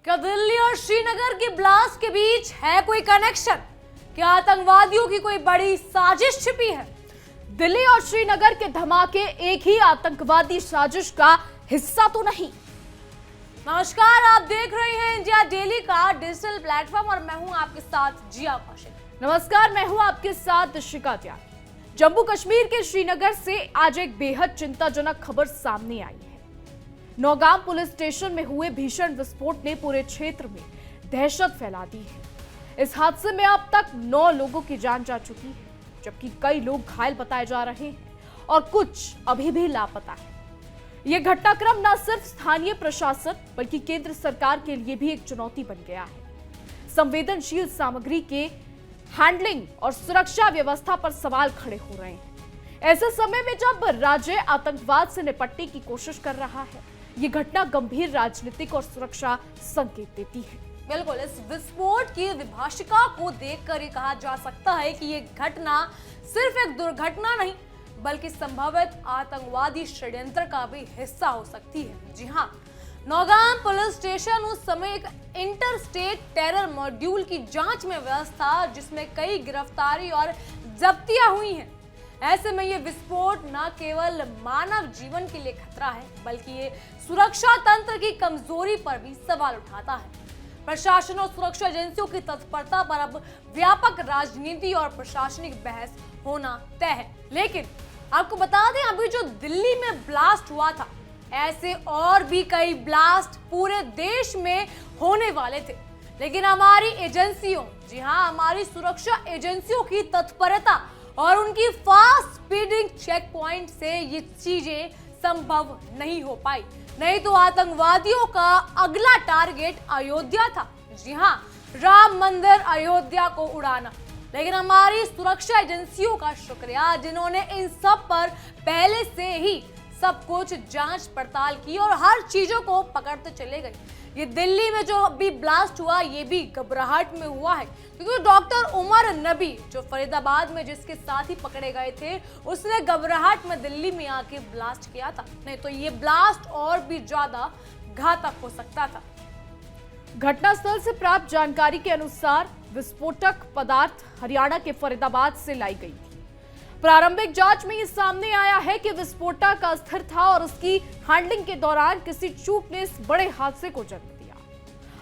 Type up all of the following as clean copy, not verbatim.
क्या दिल्ली और श्रीनगर के ब्लास्ट के बीच है कोई कनेक्शन? क्या आतंकवादियों की कोई बड़ी साजिश छिपी है? दिल्ली और श्रीनगर के धमाके एक ही आतंकवादी साजिश का हिस्सा तो नहीं। नमस्कार, आप देख रहे हैं इंडिया डेली का डिजिटल प्लेटफॉर्म और मैं हूं आपके साथ जिया कौशिक। नमस्कार, मैं हूं आपके साथ दशिका त्यागी। जम्मू कश्मीर के श्रीनगर से आज एक बेहद चिंताजनक खबर सामने आई है। नौगाम पुलिस स्टेशन में हुए भीषण विस्फोट ने पूरे क्षेत्र में दहशत फैला दी है। इस हादसे में अब तक 9 लोगों की जान जा चुकी है, जबकि कई लोग घायल बताए जा रहे हैं और कुछ अभी भी लापता है। यह घटनाक्रम न सिर्फ स्थानीय प्रशासन बल्कि केंद्र सरकार के लिए भी एक चुनौती बन गया है। संवेदनशील सामग्री के हैंडलिंग और सुरक्षा व्यवस्था पर सवाल खड़े हो रहे हैं। ऐसे समय में जब राज्य आतंकवाद से निपटने की कोशिश कर रहा है, ये घटना गंभीर राजनीतिक और सुरक्षा संकेत देती है। बिल्कुल, इस विस्फोट की विभाषिका को देखकर ये कहा जा सकता है कि ये घटना सिर्फ एक दुर्घटना नहीं बल्कि संभावित आतंकवादी षड्यंत्र का भी हिस्सा हो सकती है। जी हाँ, नौगाम पुलिस स्टेशन उस समय एक इंटर स्टेट टेरर मॉड्यूल की जांच में व्यस्त था, जिसमें कई गिरफ्तारी और जब्तियां हुई हैं। ऐसे में ये विस्फोट न केवल मानव जीवन के लिए खतरा है बल्कि ये सुरक्षा तंत्र की कमजोरी पर भी सवाल उठाता है। प्रशासन और सुरक्षा एजेंसियों की तत्परता पर अब व्यापक राजनीति और प्रशासनिक बहस होना तय है। लेकिन आपको बता दें, अभी जो दिल्ली में ब्लास्ट हुआ था, ऐसे और भी कई ब्लास्ट पूरे देश में होने वाले थे, लेकिन हमारी एजेंसियों, जी हाँ, हमारी सुरक्षा एजेंसियों की तत्परता और उनकी फास्ट स्पीडिंग चेक पॉइंट से ये चीजें संभव नहीं हो पाई। नहीं तो आतंकवादियों का अगला टारगेट अयोध्या था। जी हाँ, राम मंदिर अयोध्या को उड़ाना। लेकिन हमारी सुरक्षा एजेंसियों का शुक्रिया, जिन्होंने इन सब पर पहले से ही सब कुछ जांच पड़ताल की और हर चीजों को पकड़ते चले गए। ये दिल्ली में जो अभी ब्लास्ट हुआ, ये भी घबराहट में हुआ है, क्योंकि डॉक्टर उमर नबी जो फरीदाबाद में जिसके साथ ही पकड़े गए थे, उसने घबराहट में दिल्ली में आके ब्लास्ट किया था। नहीं तो ये ब्लास्ट और भी ज्यादा घातक हो सकता था। घटनास्थल से प्राप्त जानकारी के अनुसार विस्फोटक पदार्थ हरियाणा के फरीदाबाद से लाई गई थी। प्रारंभिक जांच में ये सामने आया है कि विस्फोटक अस्थिर था और उसकी हैंडलिंग के दौरान किसी चूक ने इस बड़े हादसे को जन्म दिया।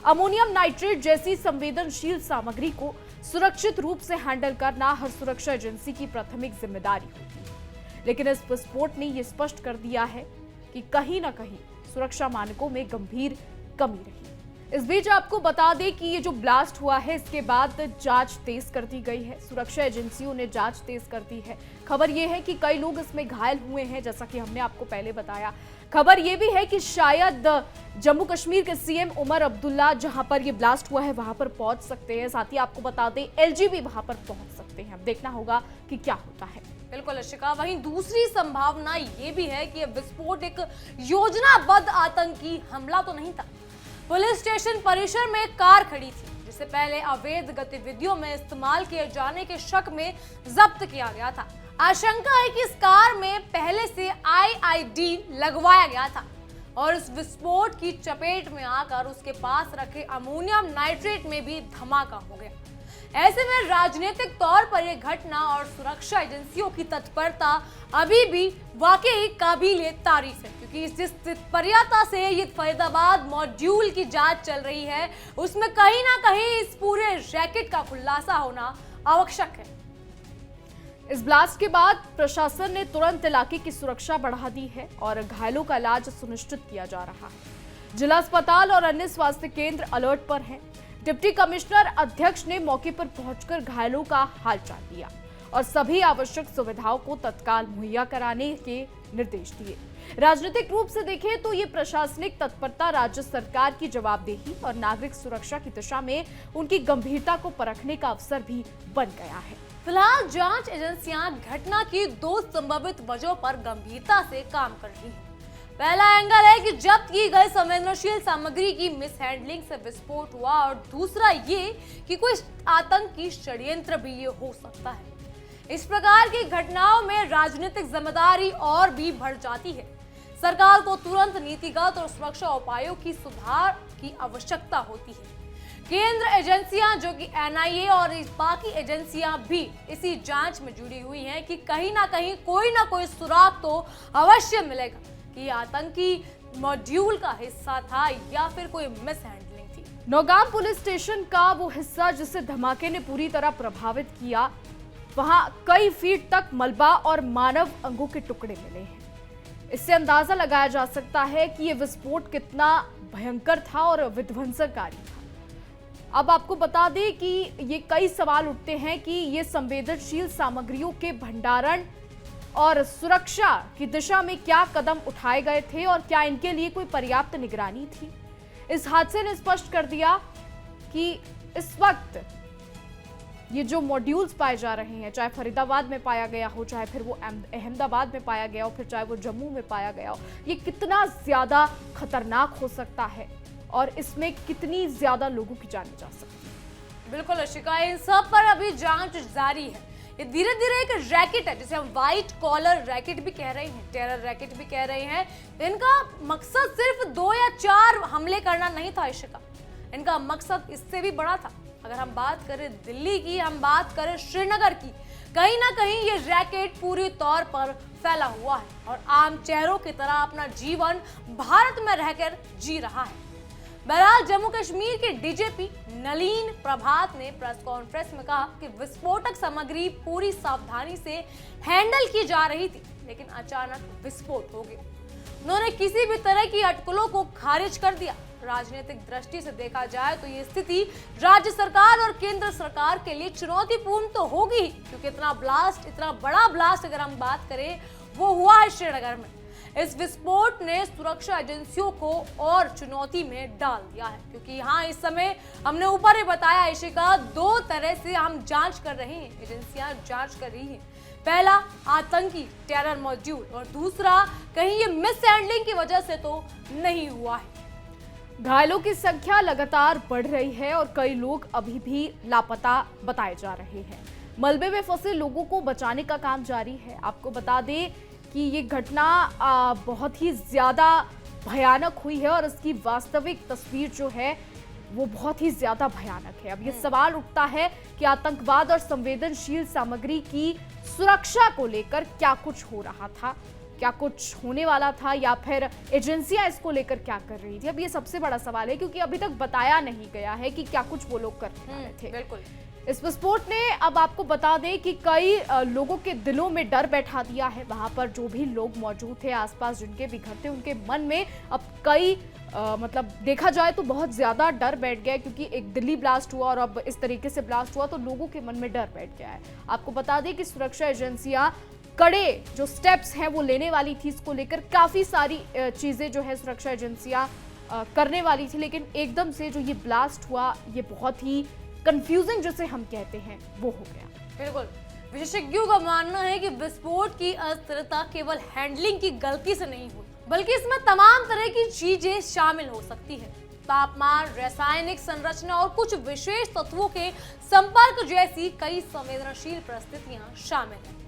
अमोनियम नाइट्रेट जैसी संवेदनशील सामग्री को सुरक्षित रूप से हैंडल करना हर सुरक्षा एजेंसी की प्राथमिक जिम्मेदारी होती है। लेकिन इस विस्फोट ने यह स्पष्ट कर दिया है कि कहीं ना कहीं सुरक्षा मानकों में गंभीर कमी रही। इस बीच आपको बता दें कि ये जो ब्लास्ट हुआ है, इसके बाद जांच तेज कर दी गई है। सुरक्षा एजेंसियों ने जांच तेज कर दी है। खबर ये है कि कई लोग इसमें घायल हुए हैं, जैसा कि हमने आपको पहले बताया। खबर ये भी है कि शायद जम्मू कश्मीर के सीएम उमर अब्दुल्ला, जहां पर ये ब्लास्ट हुआ है, वहां पर पहुंच सकते हैं। साथ ही आपको बता दें, एलजी भी वहां पर पहुंच सकते हैं। अब देखना होगा कि क्या होता है। बिल्कुल अशिका, वहीं दूसरी संभावना ये भी है कि यह विस्फोट एक योजनाबद्ध आतंकी हमला तो नहीं था। पुलिस स्टेशन परिसर में एक कार खड़ी थी, जिसे पहले अवैध गतिविधियों में इस्तेमाल किए जाने के शक में जब्त किया गया था। आशंका है कि इस कार में पहले से आईईडी लगवाया गया था और इस विस्फोट की चपेट में आकर उसके पास रखे अमोनियम नाइट्रेट में भी धमाका हो गया। ऐसे में राजनीतिक तौर पर यह घटना और सुरक्षा एजेंसियों की तत्परता अभी भी वाकई काबिले तारीफ है, क्योंकि जिस तत्परता से ये फरीदाबाद मॉड्यूल की जांच चल रही है, उसमें कहीं ना कहीं इस पूरे रैकेट का खुलासा होना आवश्यक है। इस ब्लास्ट के बाद प्रशासन ने तुरंत इलाके की सुरक्षा बढ़ा दी है और घायलों का इलाज सुनिश्चित किया जा रहा है। जिला अस्पताल और अन्य स्वास्थ्य केंद्र अलर्ट पर हैं। डिप्टी कमिश्नर अध्यक्ष ने मौके पर पहुंचकर घायलों का हालचाल लिया और सभी आवश्यक सुविधाओं को तत्काल मुहैया कराने के निर्देश दिए। राजनीतिक रूप से देखें तो ये प्रशासनिक तत्परता राज्य सरकार की जवाबदेही और नागरिक सुरक्षा की दिशा में उनकी गंभीरता को परखने का अवसर भी बन गया है। फिलहाल जांच एजेंसियां घटना की 2 संभावित वजहों पर गंभीरता से काम कर रही हैं। पहला एंगल है कि जब्त की गई संवेदनशील सामग्री की मिसहैंडलिंग से विस्फोट हुआ और दूसरा ये कि कोई आतंकी षड्यंत्र भी ये हो सकता है। इस प्रकार की घटनाओं में राजनीतिक जिम्मेदारी और भी बढ़ जाती है। सरकार को तुरंत नीतिगत और सुरक्षा उपायों की सुधार की आवश्यकता होती है। केंद्र एजेंसियां जो कि एनआईए और बाकी एजेंसियां भी इसी जांच में जुड़ी हुई हैं कि कहीं ना कोई सुराग तो अवश्य मिलेगा कि आतंकी मॉड्यूल का हिस्सा था या फिर कोई मिसहैंडलिंग थी। नौगाम पुलिस स्टेशन का वो हिस्सा जिसे धमाके ने पूरी तरह प्रभावित किया, वहां कई फीट तक मलबा और मानव अंगों के टुकड़े मिले हैं। इससे अंदाजा लगाया जा सकता है कि यह विस्फोट कितना भयंकर था और विध्वंसकारी था। अब आपको बता दें कि ये कई सवाल उठते हैं कि ये संवेदनशील सामग्रियों के भंडारण और सुरक्षा की दिशा में क्या कदम उठाए गए थे और क्या इनके लिए कोई पर्याप्त निगरानी थी। इस हादसे ने स्पष्ट कर दिया कि इस वक्त ये जो मॉड्यूल्स पाए जा रहे हैं, चाहे फरीदाबाद में पाया गया हो, चाहे फिर वो अहमदाबाद में पाया गया हो, फिर चाहे वो जम्मू में पाया गया हो, ये कितना ज्यादा खतरनाक हो सकता है और इसमें कितनी ज्यादा लोगों की जाने जा सकती है। बिल्कुल अर्शिका, इन सब पर अभी जांच जारी है। ये धीरे धीरे एक रैकेट है जिसे हम व्हाइट कॉलर रैकेट भी कह रहे हैं, टेरर रैकेट भी कह रहे हैं। इनका मकसद सिर्फ 2 या 4 हमले करना नहीं था अर्शिका, इनका मकसद इससे भी बड़ा था। अगर हम बात करें दिल्ली की, हम बात करें श्रीनगर की, कहीं ना कहीं ये रैकेट पूरी तौर पर फैला हुआ है और आम चेहरों की तरह अपना जीवन भारत में रहकर जी रहा है। बहरहाल जम्मू कश्मीर के डीजीपी नलीन प्रभात ने प्रेस कॉन्फ्रेंस में कहा कि विस्फोटक सामग्री पूरी सावधानी से हैंडल की जा रही थी, लेकिन अचानक विस्फोट हो गया। उन्होंने किसी भी तरह की अटकलों को खारिज कर दिया। राजनीतिक दृष्टि से देखा जाए तो ये स्थिति राज्य सरकार और केंद्र सरकार के लिए चुनौतीपूर्ण तो होगी, क्योंकि इतना बड़ा ब्लास्ट अगर हम बात करें वो हुआ है श्रीनगर में। इस विस्फोट ने सुरक्षा एजेंसियों को और चुनौती में डाल दिया है, क्योंकि यहाँ इस समय हमने ऊपर ही बताया इशिका, 2 तरह से हम जांच कर रहे हैं, एजेंसियां जांच कर रही हैं। पहला आतंकी टेरर मॉड्यूल और दूसरा कहीं ये मिसहैंडलिंग की वजह से तो नहीं हुआ है। घायलों की संख्या लगातार बढ़ रही है और कई लोग अभी भी लापता बताए जा रहे हैं। मलबे में फंसे लोगों को बचाने का काम जारी है। आपको बता दें कि ये घटना बहुत ही ज्यादा भयानक हुई है और इसकी वास्तविक तस्वीर जो है वो बहुत ही ज्यादा भयानक है। अब ये सवाल उठता है कि आतंकवाद और संवेदनशील सामग्री की सुरक्षा को लेकर क्या कुछ हो रहा था, क्या कुछ होने वाला था, या फिर एजेंसियां इसको लेकर क्या कर रही थी। अब ये सबसे बड़ा सवाल है, क्योंकि अभी तक बताया नहीं गया है कि क्या कुछ वो लोग कर रहे थे। बिल्कुल। इस विस्फोट ने, अब आपको बता दें कि कई लोगों के दिलों में डर बैठा दिया है। वहां पर जो भी लोग मौजूद थे, आसपास जिनके भी घर थे, उनके मन में अब कई मतलब देखा जाए तो बहुत ज्यादा डर बैठ गया है, क्योंकि एक दिल्ली ब्लास्ट हुआ और अब इस तरीके से ब्लास्ट हुआ तो लोगों के मन में डर बैठ गया है। आपको बता दें कि सुरक्षा एजेंसियां कड़े जो स्टेप्स हैं वो लेने वाली थी, इसको लेकर काफी सारी चीजें जो है सुरक्षा एजेंसियां करने वाली थी, लेकिन एकदम से जो ये ब्लास्ट हुआ ये बहुत ही कंफ्यूजिंग जिसे हम कहते हैं वो हो गया। बिल्कुल, विशेषज्ञों का मानना है कि विस्फोट की अस्थिरता केवल हैंडलिंग की गलती से नहीं हुई, बल्कि इसमें तमाम तरह की चीजें शामिल हो सकती है। तापमान, रासायनिक संरचना और कुछ विशेष तत्वों के संपर्क जैसी कई संवेदनशील परिस्थितियां शामिल हैं।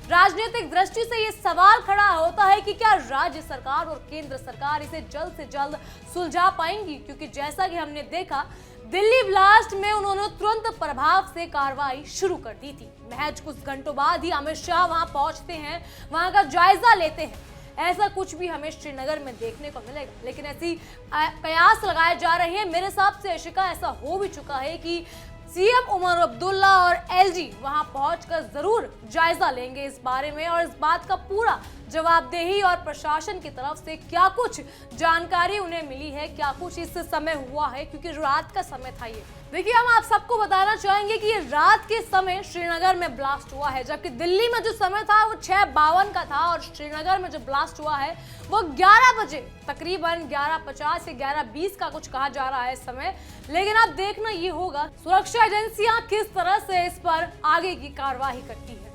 राजनीतिक दृष्टि से ये सवाल खड़ा होता है कि क्या राज्य सरकार और केंद्र सरकार इसे जल्द से जल्द सुलझा पाएंगी, क्योंकि जैसा कि हमने देखा दिल्ली ब्लास्ट में उन्होंने तुरंत प्रभाव से कार्रवाई शुरू कर दी थी। महज कुछ घंटों बाद ही अमित शाह वहां पहुंचते हैं, वहां का जायजा लेते हैं। ऐसा कुछ भी हमें श्रीनगर में देखने को मिलेगा, लेकिन ऐसी कयास लगाए जा रहे हैं। मेरे हिसाब से इशिका ऐसा हो भी चुका है कि सीएम उमर अब्दुल्ला और एलजी वहां पहुंचकर जरूर जायजा लेंगे इस बारे में, और इस बात का पूरा जवाबदेही और प्रशासन की तरफ से क्या कुछ जानकारी उन्हें मिली है, क्या कुछ इस समय हुआ है, क्योंकि रात का समय था ये। देखिए, हम आप सबको बताना चाहेंगे कि ये रात के समय श्रीनगर में ब्लास्ट हुआ है, जबकि दिल्ली में जो समय था वो 6:52 का था और श्रीनगर में जो ब्लास्ट हुआ है वो 11 बजे, तकरीबन 11:50 से 11:20 का कुछ कहा जा रहा है इस समय। लेकिन अब देखना ये होगा सुरक्षा एजेंसियां किस तरह से इस पर आगे की कार्रवाई करती है।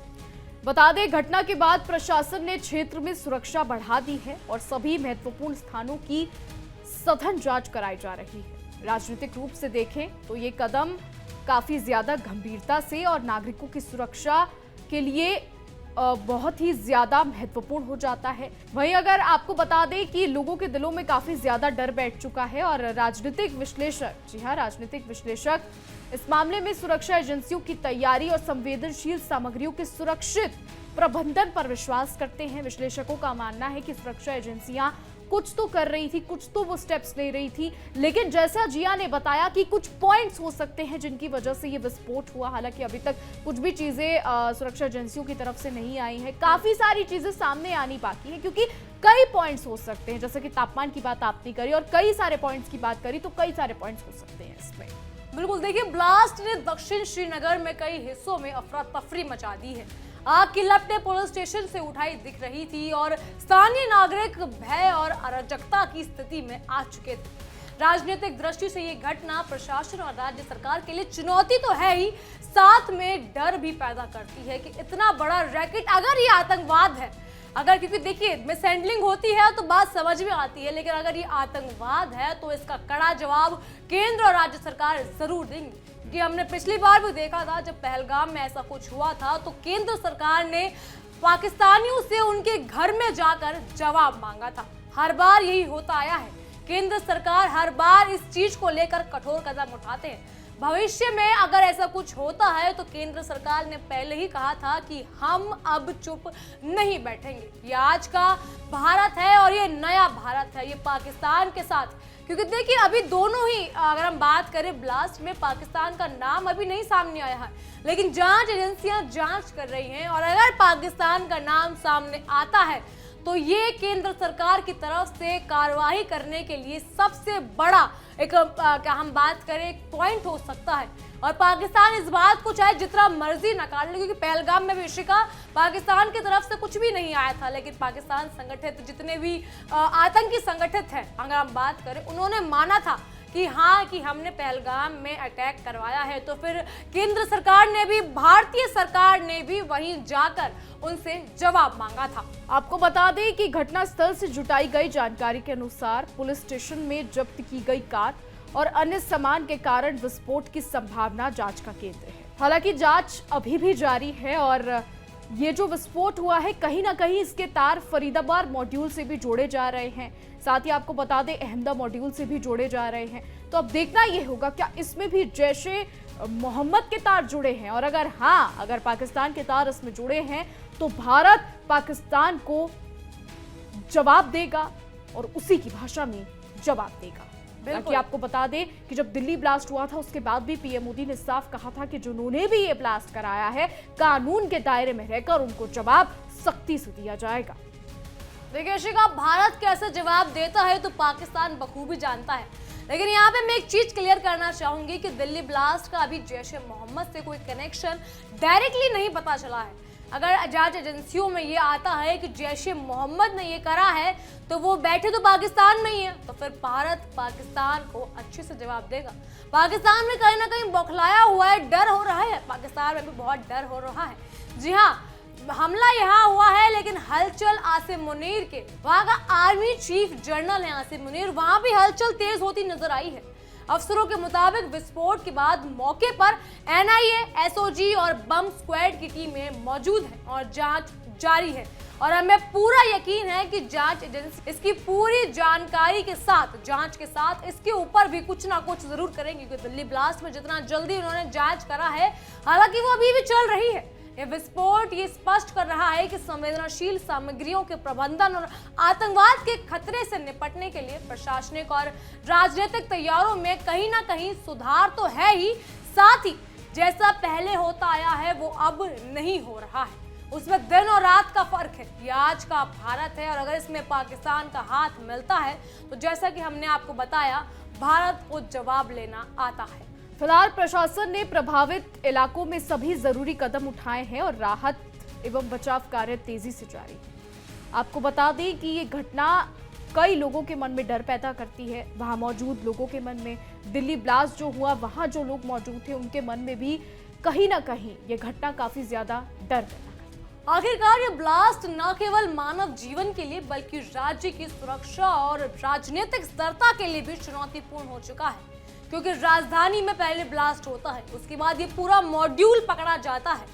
बता दें, घटना के बाद प्रशासन ने क्षेत्र में सुरक्षा बढ़ा दी है और सभी महत्वपूर्ण स्थानों की सघन जांच कराई जा रही है। राजनीतिक रूप से देखें तो ये कदम काफी ज्यादा गंभीरता से और नागरिकों की सुरक्षा के लिए बहुत ही ज्यादा महत्वपूर्ण हो जाता है। वहीं अगर आपको बता दें कि लोगों के दिलों में काफी ज्यादा डर बैठ चुका है और राजनीतिक विश्लेषक, जी हाँ, राजनीतिक विश्लेषक इस मामले में सुरक्षा एजेंसियों की तैयारी और संवेदनशील सामग्रियों के सुरक्षित प्रबंधन पर विश्वास करते हैं। विश्लेषकों का मानना है कि सुरक्षा एजेंसियां कुछ तो कर रही थी, कुछ तो वो स्टेप्स ले रही थी, लेकिन जैसा जिया ने बताया कि कुछ पॉइंट्स हो सकते हैं जिनकी वजह से ये विस्फोट हुआ। हालांकि अभी तक कुछ भी चीजें सुरक्षा एजेंसियों की तरफ से नहीं आई हैं। काफी सारी चीजें सामने आनी बाकी है क्योंकि कई पॉइंट्स हो सकते हैं, जैसे कि तापमान की बात आपने करी और कई सारे पॉइंट्स की बात करी, तो कई सारे पॉइंट्स हो सकते हैं इसमें। बिल्कुल, देखिए, ब्लास्ट ने दक्षिण श्रीनगर में कई हिस्सों में अफरा तफरी मचा दी है। आग की लपटें पुलिस स्टेशन से उठाई दिख रही थी और स्थानीय नागरिक भय और अराजकता की स्थिति में आ चुके थे। राजनीतिक दृष्टि से ये घटना प्रशासन और राज्य सरकार के लिए चुनौती तो है ही, साथ में डर भी पैदा करती है कि इतना बड़ा रैकेट, अगर ये आतंकवाद है, अगर, क्योंकि देखिए मिसहैंडलिंग होती है तो बात समझ में आती है, लेकिन अगर ये आतंकवाद है तो इसका कड़ा जवाब केंद्र और राज्य सरकार जरूर देंगी। कि हमने पिछली बार भी देखा था, जब पहलगाम में ऐसा कुछ हुआ था तो केंद्र सरकार ने पाकिस्तानियों से उनके घर में जाकर जवाब मांगा था। हर बार यही होता आया है, केंद्र सरकार हर बार इस चीज को लेकर कठोर कदम उठाते हैं। भविष्य में अगर ऐसा कुछ होता है तो केंद्र सरकार ने पहले ही कहा था कि हम अब चुप नहीं बैठेंगे। ये आज का भारत है और ये नया भारत है, ये पाकिस्तान के साथ, क्योंकि देखिए अभी दोनों ही, अगर हम बात करें ब्लास्ट में, पाकिस्तान का नाम अभी नहीं सामने आया है, लेकिन जांच एजेंसियां जांच कर रही हैं और अगर पाकिस्तान का नाम सामने आता है तो ये केंद्र सरकार की तरफ से कार्रवाई करने के लिए सबसे बड़ा एक क्या हम बात करें, एक पॉइंट हो सकता है। और पाकिस्तान इस बात को चाहे जितना मर्जी नकार ले, क्योंकि पहलगाम में भी शिका पाकिस्तान की तरफ से कुछ भी नहीं आया था, लेकिन पाकिस्तान संगठित जितने भी आतंकी संगठित हैं, अगर हम बात करें, उन्होंने माना था कि हाँ, कि हमने पहलगाम में अटैक करवाया है। तो फिर केंद्र सरकार ने भी, भारतीय सरकार ने भी वहीं जाकर उनसे जवाब मांगा था। आपको बता दें कि घटनास्थल से जुटाई गई जानकारी के अनुसार पुलिस स्टेशन में जब्त की गई कार और अन्य सामान के कारण विस्फोट की संभावना जांच का केंद्र है। हालांकि जांच अभी भी जारी है और ये जो विस्फोट हुआ है, कहीं ना कहीं इसके तार फरीदाबाद मॉड्यूल से भी जोड़े जा रहे हैं, साथ ही आपको बता दें अहमदा मॉड्यूल से भी जोड़े जा रहे हैं। तो अब देखना ये होगा क्या इसमें भी जैशे मोहम्मद के तार जुड़े हैं, और अगर हाँ, अगर पाकिस्तान के तार इसमें जुड़े हैं तो भारत पाकिस्तान को जवाब देगा और उसी की भाषा में जवाब देगा। ताकि आपको बता दें कि जब दिल्ली ब्लास्ट हुआ था उसके बाद भी पीएम मोदी ने साफ कहा था कि जिन्होंने भी ये ब्लास्ट कराया है, कानून के दायरे में रहकर उनको जवाब सख्ती से दिया जाएगा। देखिए शिखा, भारत कैसे जवाब देता है तो पाकिस्तान बखूबी जानता है, लेकिन यहाँ पे मैं एक चीज क्लियर करना चाहूंगी कि दिल्ली ब्लास्ट का अभी जैश ए मोहम्मद से कोई कनेक्शन डायरेक्टली नहीं पता चला है। अगर जांच एजेंसियों में ये आता है कि जैश ए मोहम्मद ने ये करा है तो वो बैठे तो पाकिस्तान में ही है, तो फिर भारत पाकिस्तान को अच्छे से जवाब देगा। पाकिस्तान में कहीं ना कहीं बौखलाया हुआ है, डर हो रहा है, पाकिस्तान में भी बहुत डर हो रहा है। जी हाँ, हमला यहाँ हुआ है, लेकिन हलचल आसिम मुनीर के, वहाँ का आर्मी चीफ जनरल है आसिम मुनीर, वहाँ भी हलचल तेज होती नजर आई है। अफसरों के मुताबिक विस्फोट के बाद मौके पर एनआईए, एसओजी और बम स्क्वाड की टीमें मौजूद हैं और जांच जारी है। और हमें पूरा यकीन है कि जांच एजेंसी इसकी पूरी जानकारी के साथ, जांच के साथ इसके ऊपर भी कुछ ना कुछ जरूर करेंगे, क्योंकि दिल्ली ब्लास्ट में जितना जल्दी उन्होंने जांच करा है, हालांकि वो अभी भी चल रही है। ये विस्फोट ये स्पष्ट कर रहा है कि संवेदनशील सामग्रियों के प्रबंधन और आतंकवाद के खतरे से निपटने के लिए प्रशासनिक और राजनीतिक तैयारों में कहीं ना कहीं सुधार तो है ही, साथ ही जैसा पहले होता आया है वो अब नहीं हो रहा है, उसमें दिन और रात का फर्क है। ये आज का भारत है और अगर इसमें पाकिस्तान का हाथ मिलता है तो जैसा कि हमने आपको बताया, भारत को जवाब लेना आता है। फिलहाल प्रशासन ने प्रभावित इलाकों में सभी जरूरी कदम उठाए हैं और राहत एवं बचाव कार्य तेजी से जारी है। आपको बता दें कि ये घटना कई लोगों के मन में डर पैदा करती है, वहां मौजूद लोगों के मन में। दिल्ली ब्लास्ट जो हुआ, वहां जो लोग मौजूद थे उनके मन में भी कहीं ना कहीं ये घटना काफी ज्यादा डर पैदा करती है। आखिरकार ये ब्लास्ट न केवल मानव जीवन के लिए बल्कि राज्य की सुरक्षा और राजनीतिक स्थिरता के लिए भी चुनौतीपूर्ण हो चुका है, क्योंकि राजधानी में पहले ब्लास्ट होता है, उसके बाद ये पूरा मॉड्यूल पकड़ा जाता है।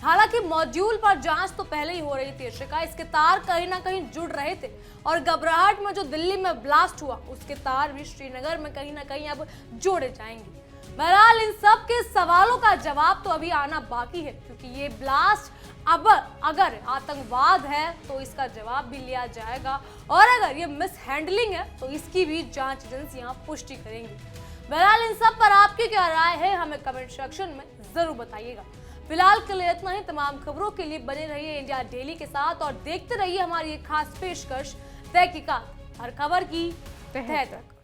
हालांकि मॉड्यूल पर जांच तो पहले ही हो रही थी शिका, इसके तार कहीं ना कहीं जुड़ रहे थे और घबराहट में जो दिल्ली में ब्लास्ट हुआ उसके तार भी श्रीनगर में कहीं ना कहीं अब जोड़े जाएंगे। बहरहाल इन सब के सवालों का जवाब तो अभी आना बाकी है, क्योंकि ये ब्लास्ट अब अगर आतंकवाद है तो इसका जवाब भी लिया जाएगा, और अगर ये मिस हैंडलिंग है तो इसकी भी जांच एजेंसियां पुष्टि करेंगी। बहरहाल इन सब पर आपकी क्या राय है हमें कमेंट सेक्शन में जरूर बताइएगा। फिलहाल के लिए इतना ही। तमाम खबरों के लिए बने रहिए इंडिया डेली के साथ और देखते रहिए हमारी एक खास पेशकश तहकीकात, हर खबर की तह तक।